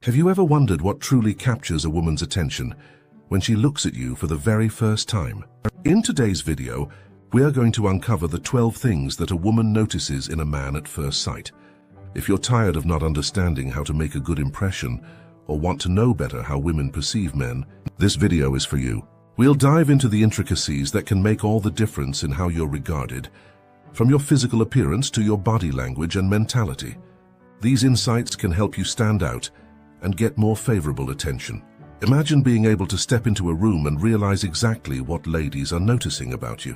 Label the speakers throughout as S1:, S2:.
S1: Have you ever wondered what truly captures a woman's attention when she looks at you for the very first time? In today's video, we are going to uncover the 12 things that a woman notices in a man at first sight. If you're tired of not understanding how to make a good impression or want to know better how women perceive men, this video is for you. We'll dive into the intricacies that can make all the difference in how you're regarded, from your physical appearance to your body language and mentality. These insights can help you stand out and get more favorable attention. Imagine being able to step into a room and realize exactly what ladies are noticing about you.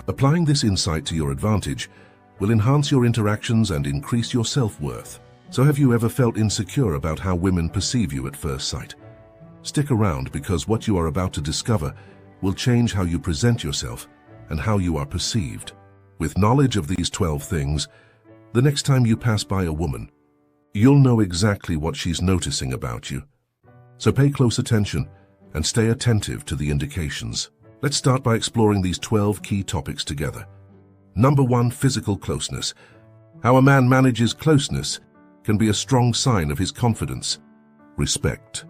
S1: Applying this insight to your advantage will enhance your interactions and increase your self-worth. So have you ever felt insecure about how women perceive you at first sight? Stick around, because what you are about to discover will change how you present yourself and how you are perceived. With knowledge of these 12 things, the next time you pass by a woman, you'll know exactly what she's noticing about you. So pay close attention and stay attentive to the indications. Let's start by exploring these 12 key topics together. Number 1, physical closeness. How a man manages closeness can be a strong sign of his confidence, respect,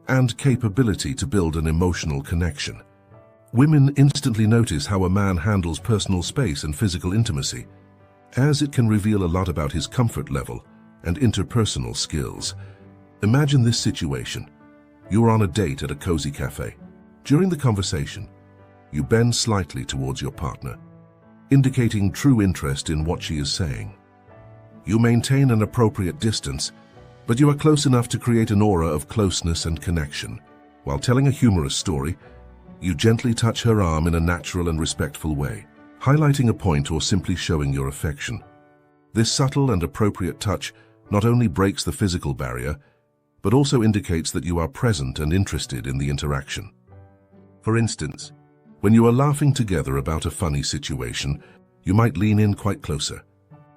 S1: and capability to build an emotional connection. Women instantly notice how a man handles personal space and physical intimacy, as it can reveal a lot about his comfort level and interpersonal skills. Imagine this situation. You're on a date at a cozy cafe. During the conversation, you bend slightly towards your partner, indicating true interest in what she is saying. You maintain an appropriate distance, but you are close enough to create an aura of closeness and connection. While telling a humorous story, you gently touch her arm in a natural and respectful way, highlighting a point or simply showing your affection. This subtle and appropriate touch not only breaks the physical barrier, but also indicates that you are present and interested in the interaction. For instance, when you are laughing together about a funny situation, you might lean in quite closer,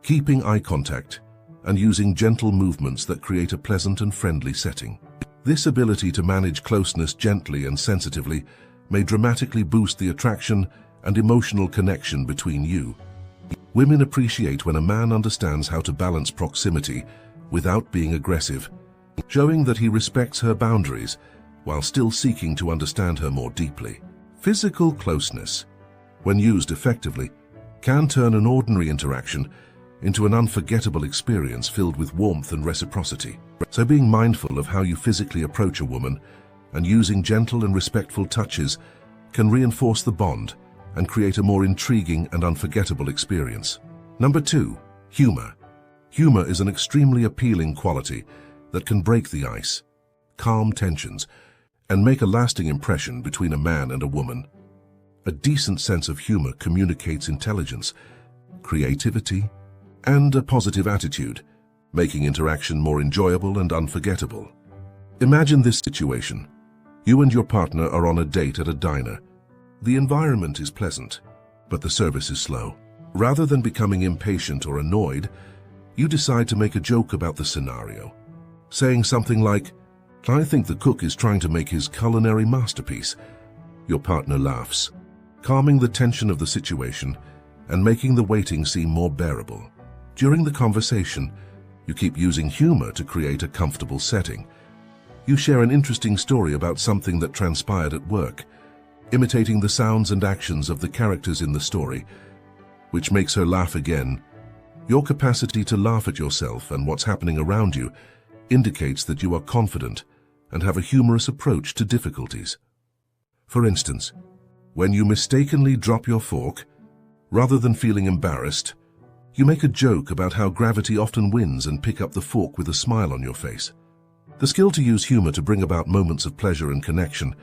S1: keeping eye contact and using gentle movements that create a pleasant and friendly setting. This ability to manage closeness gently and sensitively may dramatically boost the attraction and emotional connection between you. Women appreciate when a man understands how to balance proximity without being aggressive, showing that he respects her boundaries while still seeking to understand her more deeply. Physical closeness, when used effectively, can turn an ordinary interaction into an unforgettable experience filled with warmth and reciprocity. So being mindful of how you physically approach a woman and using gentle and respectful touches can reinforce the bond and create a more intriguing and unforgettable experience. Number 2, humor. Humor is an extremely appealing quality that can break the ice, calm tensions, and make a lasting impression between a man and a woman. A decent sense of humor communicates intelligence, creativity, and a positive attitude, making interaction more enjoyable and unforgettable. Imagine this situation. You and your partner are on a date at a diner. The environment is pleasant, but the service is slow. Rather than becoming impatient or annoyed, you decide to make a joke about the scenario, saying something like, "I think the cook is trying to make his culinary masterpiece." Your partner laughs, calming the tension of the situation and making the waiting seem more bearable. During the conversation, you keep using humor to create a comfortable setting. You share an interesting story about something that transpired at work, imitating the sounds and actions of the characters in the story, which makes her laugh again. Your capacity to laugh at yourself and what's happening around you indicates that you are confident and have a humorous approach to difficulties. For instance, when you mistakenly drop your fork, rather than feeling embarrassed, you make a joke about how gravity often wins and pick up the fork with a smile on your face. The skill to use humor to bring about moments of pleasure and connection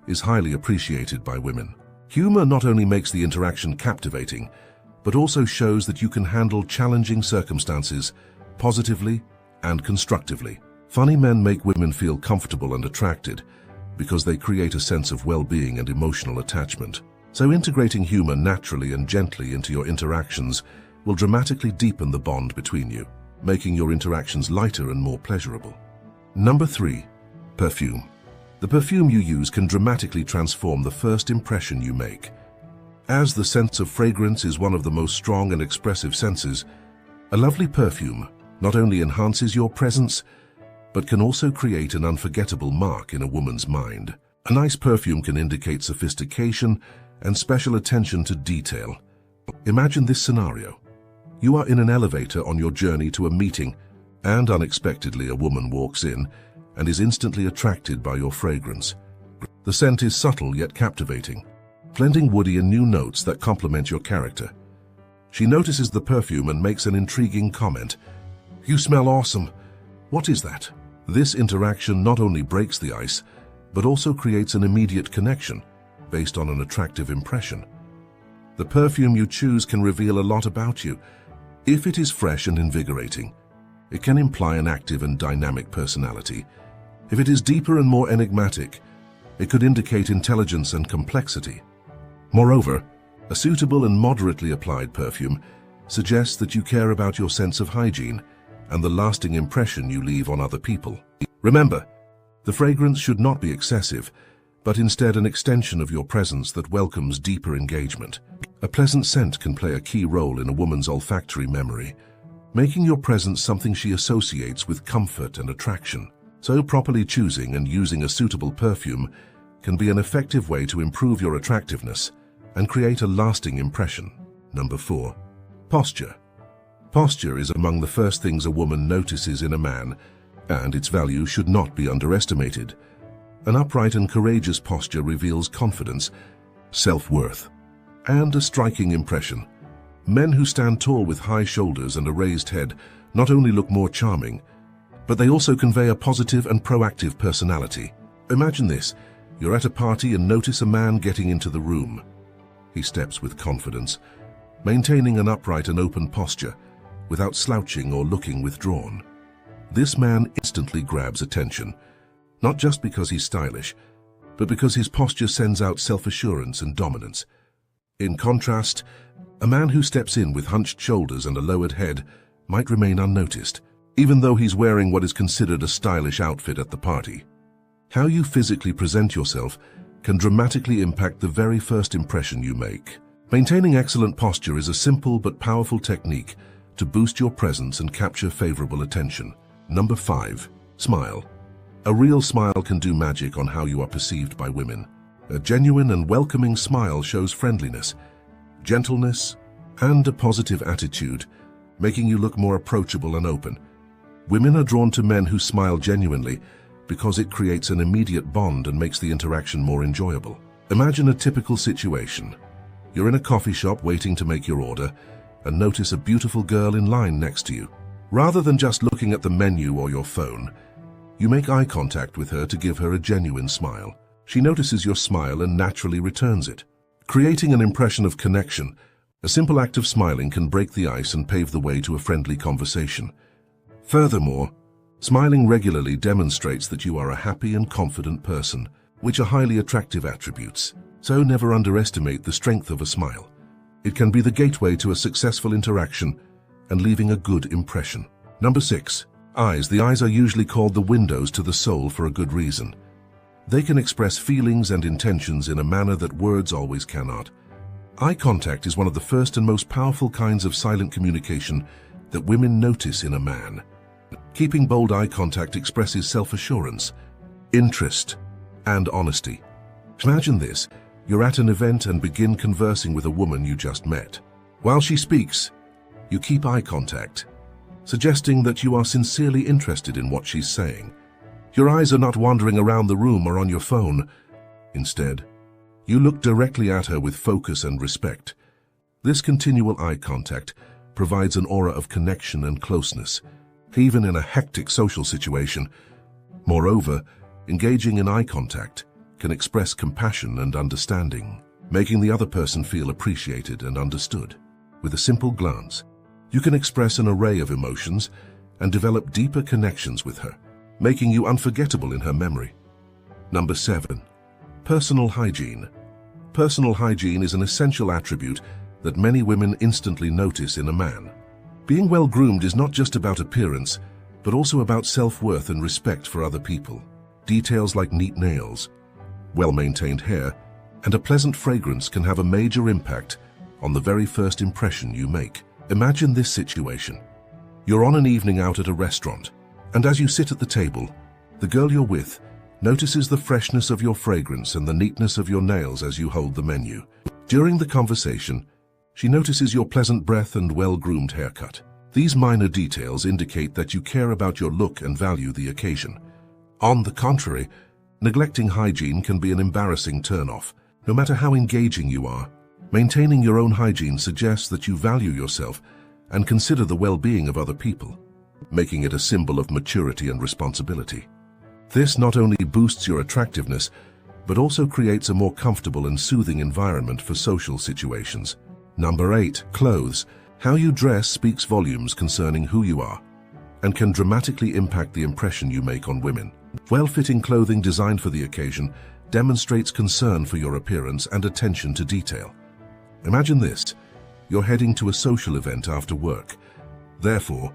S1: is highly appreciated by women. Humor not only makes the interaction captivating, but also shows that you can handle challenging circumstances positively and constructively. Funny men make women feel comfortable and attracted because they create a sense of well-being and emotional attachment. So integrating humor naturally and gently into your interactions will dramatically deepen the bond between you, making your interactions lighter and more pleasurable. Number 3, perfume. The perfume you use can dramatically transform the first impression you make. As the sense of fragrance is one of the most strong and expressive senses, a lovely perfume not only enhances your presence, but can also create an unforgettable mark in a woman's mind. A nice perfume can indicate sophistication and special attention to detail. Imagine this scenario. You are in an elevator on your journey to a meeting, and unexpectedly a woman walks in and is instantly attracted by your fragrance. The scent is subtle yet captivating, blending woody and new notes that complement your character. She notices the perfume and makes an intriguing comment. "You smell awesome. What is that?" This interaction not only breaks the ice, but also creates an immediate connection based on an attractive impression. The perfume you choose can reveal a lot about you. If it is fresh and invigorating, it can imply an active and dynamic personality. If it is deeper and more enigmatic, it could indicate intelligence and complexity. Moreover, a suitable and moderately applied perfume suggests that you care about your sense of hygiene and the lasting impression you leave on other people. Remember, the fragrance should not be excessive, but instead an extension of your presence that welcomes deeper engagement. A pleasant scent can play a key role in a woman's olfactory memory, making your presence something she associates with comfort and attraction. So properly choosing and using a suitable perfume can be an effective way to improve your attractiveness and create a lasting impression. Number 4. Posture. Posture is among the first things a woman notices in a man, and its value should not be underestimated. An upright and courageous posture reveals confidence, self-worth, and a striking impression. Men who stand tall with high shoulders and a raised head not only look more charming, but they also convey a positive and proactive personality. Imagine this. You're at a party and notice a man getting into the room. He steps with confidence, maintaining an upright and open posture, without slouching or looking withdrawn. This man instantly grabs attention, not just because he's stylish, but because his posture sends out self-assurance and dominance. In contrast, a man who steps in with hunched shoulders and a lowered head might remain unnoticed, even though he's wearing what is considered a stylish outfit at the party. How you physically present yourself can dramatically impact the very first impression you make. Maintaining excellent posture is a simple but powerful technique to boost your presence and capture favorable attention. Number 5. Smile. A real smile can do magic on how you are perceived by women. A genuine and welcoming smile shows friendliness, gentleness, and a positive attitude, making you look more approachable and open. Women are drawn to men who smile genuinely because it creates an immediate bond and makes the interaction more enjoyable. Imagine a typical situation. You're in a coffee shop waiting to make your order and notice a beautiful girl in line next to you. Rather than just looking at the menu or your phone, you make eye contact with her to give her a genuine smile. She notices your smile and naturally returns it, creating an impression of connection. A simple act of smiling can break the ice and pave the way to a friendly conversation. Furthermore, smiling regularly demonstrates that you are a happy and confident person, which are highly attractive attributes. So never underestimate the strength of a smile. It can be the gateway to a successful interaction and leaving a good impression. Number 6. Eyes. The eyes are usually called the windows to the soul for a good reason. They can express feelings and intentions in a manner that words always cannot. Eye contact is one of the first and most powerful kinds of silent communication that women notice in a man. Keeping bold eye contact expresses self-assurance, interest, and honesty. Imagine this. You're at an event and begin conversing with a woman you just met. While she speaks, you keep eye contact, suggesting that you are sincerely interested in what she's saying. Your eyes are not wandering around the room or on your phone. Instead, you look directly at her with focus and respect. This continual eye contact provides an aura of connection and closeness, even in a hectic social situation. Moreover, engaging in eye contact can express compassion and understanding, making the other person feel appreciated and understood. With a simple glance, you can express an array of emotions and develop deeper connections with her, making you unforgettable in her memory. Number 7. Personal hygiene. Personal hygiene is an essential attribute that many women instantly notice in a man. Being well-groomed is not just about appearance, but also about self-worth and respect for other people. Details like neat nails, well-maintained hair, and a pleasant fragrance can have a major impact on the very first impression you make. Imagine this situation. You're on an evening out at a restaurant, And as you sit at the table, the girl you're with notices the freshness of your fragrance and the neatness of your nails as you hold the menu. During the conversation, she notices your pleasant breath and well-groomed haircut. These minor details indicate that you care about your look and value the occasion. On the contrary, neglecting hygiene can be an embarrassing turn-off. No matter how engaging you are, maintaining your own hygiene suggests that you value yourself and consider the well-being of other people, making it a symbol of maturity and responsibility. This not only boosts your attractiveness, but also creates a more comfortable and soothing environment for social situations. Number 8. Clothes. How you dress speaks volumes concerning who you are and can dramatically impact the impression you make on women. Well-fitting clothing designed for the occasion demonstrates concern for your appearance and attention to detail. Imagine this: you're heading to a social event after work. Therefore,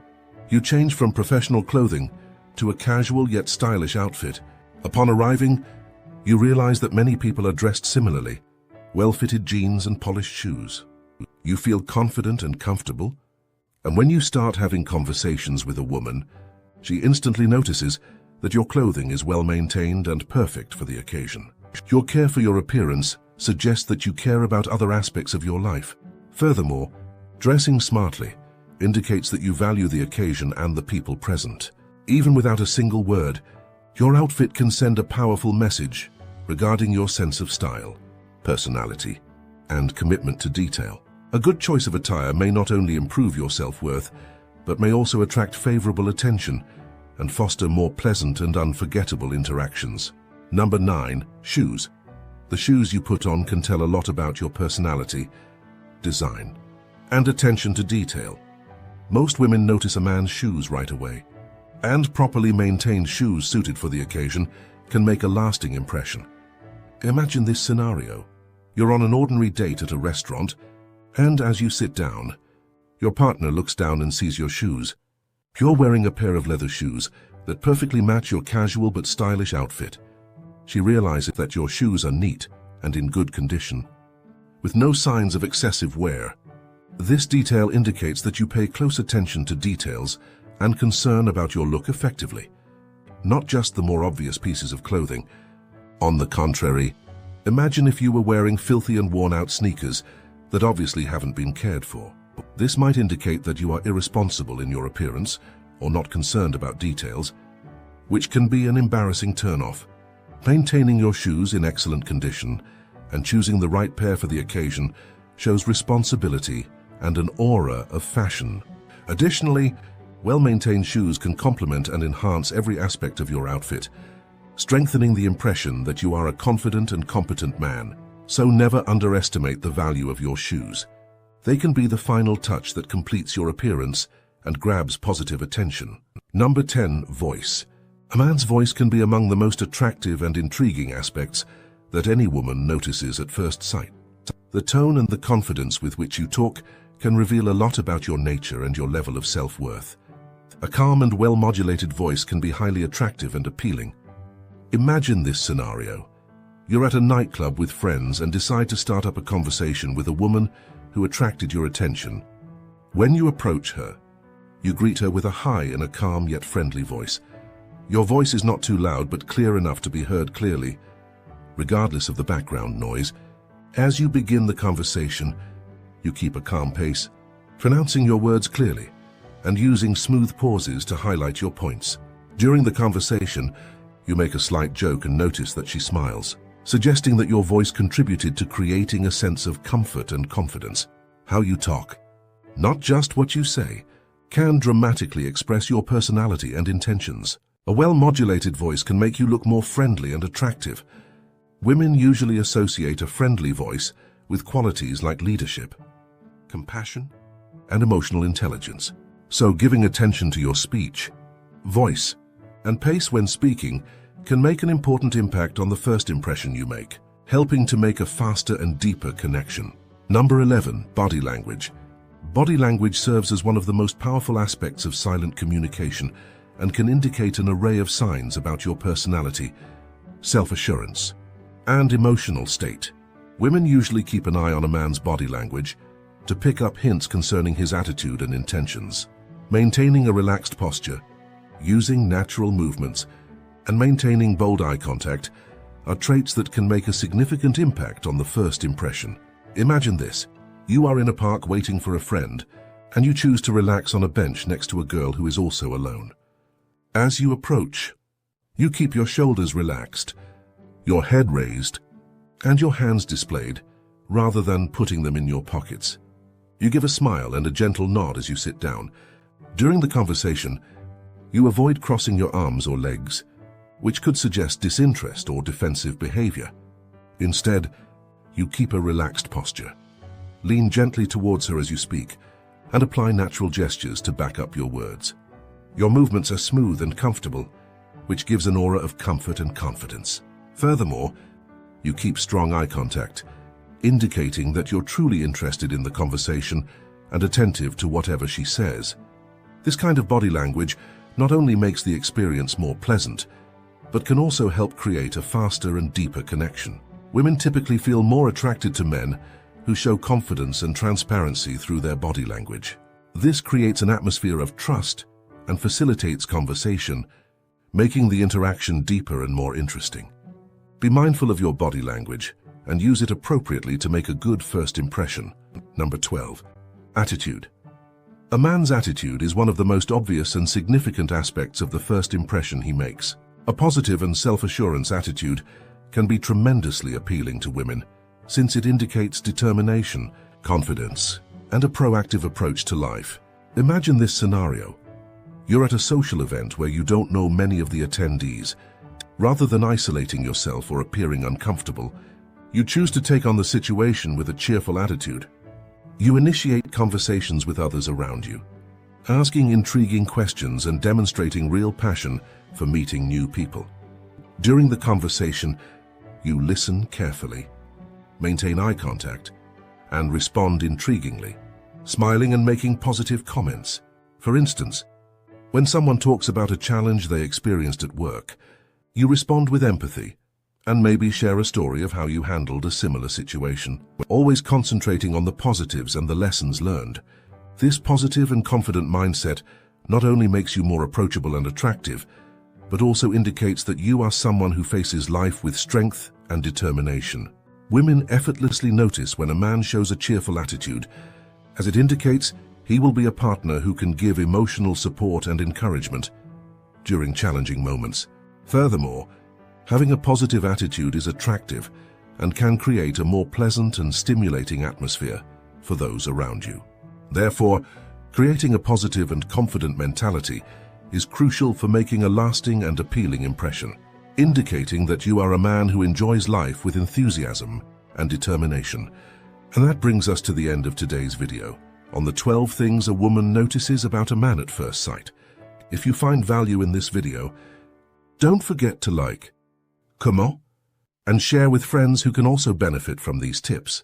S1: you change from professional clothing to a casual yet stylish outfit. Upon arriving, you realize that many people are dressed similarly: well-fitted jeans and polished shoes. You feel confident and comfortable, and when you start having conversations with a woman, she instantly notices that your clothing is well-maintained and perfect for the occasion. Your care for your appearance suggests that you care about other aspects of your life. Furthermore, dressing smartly indicates that you value the occasion and the people present. Even without a single word, your outfit can send a powerful message regarding your sense of style, personality, and commitment to detail. A good choice of attire may not only improve your self-worth, but may also attract favorable attention and foster more pleasant and unforgettable interactions. Number 9. Shoes. The shoes you put on can tell a lot about your personality, design, and attention to detail. Most women notice a man's shoes right away, and properly maintained shoes suited for the occasion can make a lasting impression. Imagine this scenario. You're on an ordinary date at a restaurant, and as you sit down, your partner looks down and sees your shoes. You're wearing a pair of leather shoes that perfectly match your casual but stylish outfit. She realizes that your shoes are neat and in good condition, with no signs of excessive wear. This detail indicates that you pay close attention to details and concern about your look effectively, not just the more obvious pieces of clothing. On the contrary, imagine if you were wearing filthy and worn-out sneakers that obviously haven't been cared for. This might indicate that you are irresponsible in your appearance or not concerned about details, which can be an embarrassing turn-off. Maintaining your shoes in excellent condition and choosing the right pair for the occasion shows responsibility and an aura of fashion. Additionally, well-maintained shoes can complement and enhance every aspect of your outfit, strengthening the impression that you are a confident and competent man. So never underestimate the value of your shoes. They can be the final touch that completes your appearance and grabs positive attention. Number 10. Voice. A man's voice can be among the most attractive and intriguing aspects that any woman notices at first sight. The tone and the confidence with which you talk can reveal a lot about your nature and your level of self-worth. A calm and well-modulated voice can be highly attractive and appealing. Imagine this scenario. You're at a nightclub with friends and decide to start up a conversation with a woman who attracted your attention. When you approach her, you greet her with a hi in a calm yet friendly voice. Your voice is not too loud but clear enough to be heard clearly, regardless of the background noise. As you begin the conversation, you keep a calm pace, pronouncing your words clearly and using smooth pauses to highlight your points. During the conversation, you make a slight joke and notice that she smiles, suggesting that your voice contributed to creating a sense of comfort and confidence. How you talk, not just what you say, can dramatically express your personality and intentions. A well-modulated voice can make you look more friendly and attractive. Women usually associate a friendly voice with qualities like leadership, compassion, and emotional intelligence. So giving attention to your speech, voice, and pace when speaking can make an important impact on the first impression you make, helping to make a faster and deeper connection. Number 11. Body language. Body language serves as one of the most powerful aspects of silent communication and can indicate an array of signs about your personality, self-assurance, and emotional state. Women usually keep an eye on a man's body language to pick up hints concerning his attitude and intentions. Maintaining a relaxed posture, Using natural movements and maintaining bold eye contact are traits that can make a significant impact on the first impression. Imagine this. You are in a park waiting for a friend, and you choose to relax on a bench next to a girl who is also alone. As you approach, you keep your shoulders relaxed, your head raised, and your hands displayed, rather than putting them in your pockets. You give a smile and a gentle nod as you sit down. During the conversation, you avoid crossing your arms or legs, which could suggest disinterest or defensive behavior. Instead, you keep a relaxed posture. Lean gently towards her as you speak, and apply natural gestures to back up your words. Your movements are smooth and comfortable, which gives an aura of comfort and confidence. Furthermore, you keep strong eye contact, indicating that you're truly interested in the conversation and attentive to whatever she says. This kind of body language not only makes the experience more pleasant, but can also help create a faster and deeper connection. Women typically feel more attracted to men who show confidence and transparency through their body language. This creates an atmosphere of trust and facilitates conversation, making the interaction deeper and more interesting. Be mindful of your body language and use it appropriately to make a good first impression. Number 12. Attitude. A man's attitude is one of the most obvious and significant aspects of the first impression he makes. A positive and self-assurance attitude can be tremendously appealing to women, since it indicates determination, confidence, and a proactive approach to life. Imagine this scenario. You're at a social event where you don't know many of the attendees. Rather than isolating yourself or appearing uncomfortable, you choose to take on the situation with a cheerful attitude. You initiate conversations with others around you, asking intriguing questions and demonstrating real passion for meeting new people. During the conversation, you listen carefully, maintain eye contact, and respond intriguingly, smiling and making positive comments. For instance, when someone talks about a challenge they experienced at work, you respond with empathy and maybe share a story of how you handled a similar situation. Always concentrating on the positives and the lessons learned. This positive and confident mindset not only makes you more approachable and attractive, but also indicates that you are someone who faces life with strength and determination. Women effortlessly notice when a man shows a cheerful attitude, as it indicates he will be a partner who can give emotional support and encouragement during challenging moments. Furthermore, having a positive attitude is attractive and can create a more pleasant and stimulating atmosphere for those around you. Therefore, creating a positive and confident mentality is crucial for making a lasting and appealing impression, indicating that you are a man who enjoys life with enthusiasm and determination. And that brings us to the end of today's video on the 12 things a woman notices about a man at first sight. If you find value in this video, don't forget to like, comment, and share with friends who can also benefit from these tips.